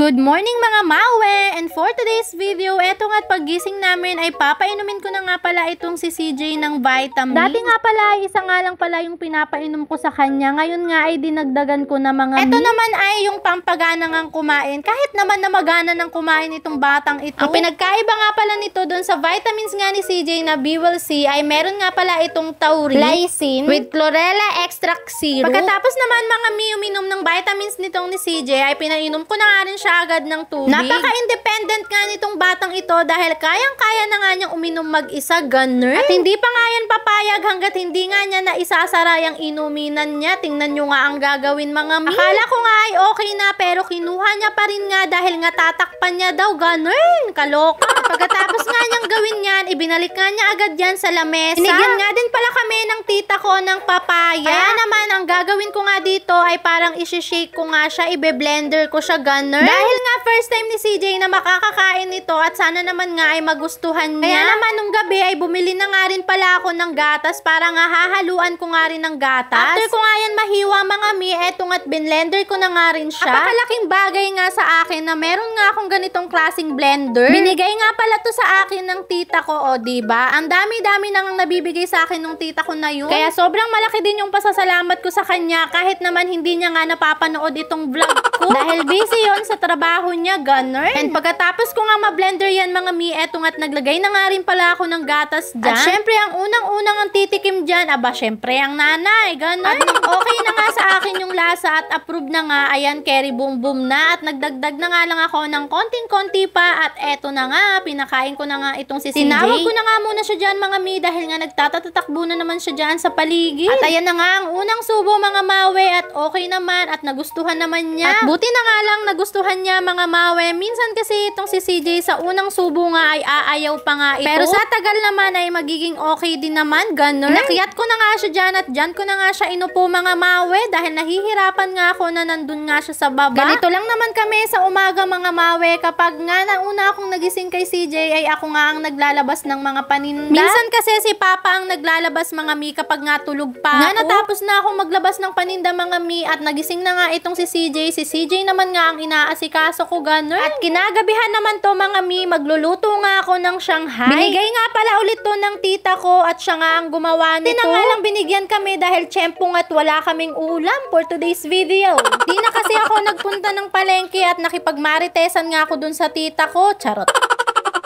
Good morning mga mawe! And for today's video, eto nga't paggising namin ay papainumin ko na nga pala itong si CJ ng vitamin. Dati nga pala, isa nga lang pala yung pinapainom ko sa kanya. Ngayon nga ay dinagdagan ko na mga Eto naman ay yung pampagana ngang kumain. Kahit naman na magana ng kumain itong batang ito. Ang pinagkaiba nga pala nito dun sa vitamins nga ni CJ na B-Will-C ay meron nga pala itong taurine, lysine, with chlorella extract syrup. Pagkatapos naman mga uminom ng vitamins nitong ni CJ ay pinainom ko na nga rin siya agad ng tubig. Napaka-independent nga nitong batang ito dahil kayang-kaya na nga niyang uminom mag-isa, ganun. At hindi pa nga yan papayag hanggat hindi nga niya na isasara yung inuminan niya. Tingnan nyo nga ang gagawin mga mi. Akala ko nga ay okay na pero kinuha niya pa rin nga dahil nga tatakpan niya daw, ganun. Kaloka. Pagkatapos nga niyang gawin yan, ibinalik nga niya agad yan sa lamesa. Binigyan nga din pala kami ng tita ko ng papaya. Kaya naman, ang gagawin ko nga dito ay parang isi-shake ko nga siya, ibe-blender ko siya, ganun. Dahil nga first time ni CJ na makakakain ito at sana naman nga ay magustuhan niya. Kaya naman nung gabi ay bumili na nga rin pala ako ng gatas para nga hahaluan ko nga rin ng gatas. After ko nga yan mahiwa mga mi, eto nga't blender ko na nga rin siya. Napakalaking bagay nga sa akin na meron nga akong ganitong klaseng blender. Binigay nga pala to sa akin ng tita ko, o diba? Ang dami-dami nang nabibigay sa akin ng tita ko na yun. Kaya sobrang malaki din yung pasasalamat ko sa kanya kahit naman hindi niya nga napapanood itong vlog ko. Dahil busy yon sa trabaho niya, ganun. And pagkatapos ko nga ma-blender yan mga mi, eto nga't naglagay na nga rin pala ako ng gatas dyan. At syempre, ang unang-unang ang titikim dyan, aba syempre ang nanay, ganun. At nung okay na nga sa akin yung lasa at approve na nga, ayan, carry boom boom na. At nagdagdag na nga lang ako ng konting-konti pa. At eto na nga, pinakain ko na nga itong si CJ. Tinawag ko na nga muna siya dyan mga mi dahil nga nagtatatakbo na naman siya dyan sa paligid. At ayan na nga ang unang subo mga mawe at okay naman at nagustuhan naman niya. At buti na nga lang nagustuhan niya mga mawe. Minsan kasi itong si CJ sa unang subo nga ay aayaw pa nga ito. Pero sa tagal naman ay magiging okay din naman, ganun. Nakiyat ko na nga siya dyan at dyan ko na nga siya inupo mga mawe dahil nahihirapan nga ako na nandun nga siya sa baba. Ganito lang naman kami sa umaga mga mawe. Kapag nga nauna akong nagising kay CJ ay ako nga ang naglalabas ng mga paninda. Minsan kasi si Papa ang naglalabas mga mi kapag nga tulog pa ako. Nga natapos na akong maglabas ng paninda mga mi at nagising na nga itong si CJ. Si CJ naman nga ang inaasikaso ko, ganun. At kinagabihan naman to mga mi, magluluto nga ako ng Shanghai. Binigay nga pala ulit to ng tita ko at siya nga ang gumawa nito. Nga lang binigyan kami dahil tiyempong at wala kaming ulam for today's video. Di na kasi ako nagpunta ng palengke at nakipagmaritesan nga ako dun sa tita ko. Charot.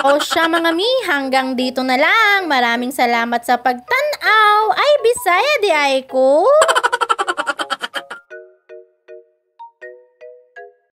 O siya mga mi, hanggang dito na lang. Maraming salamat sa pagtanaw. Ay, Bisaya di ay ko.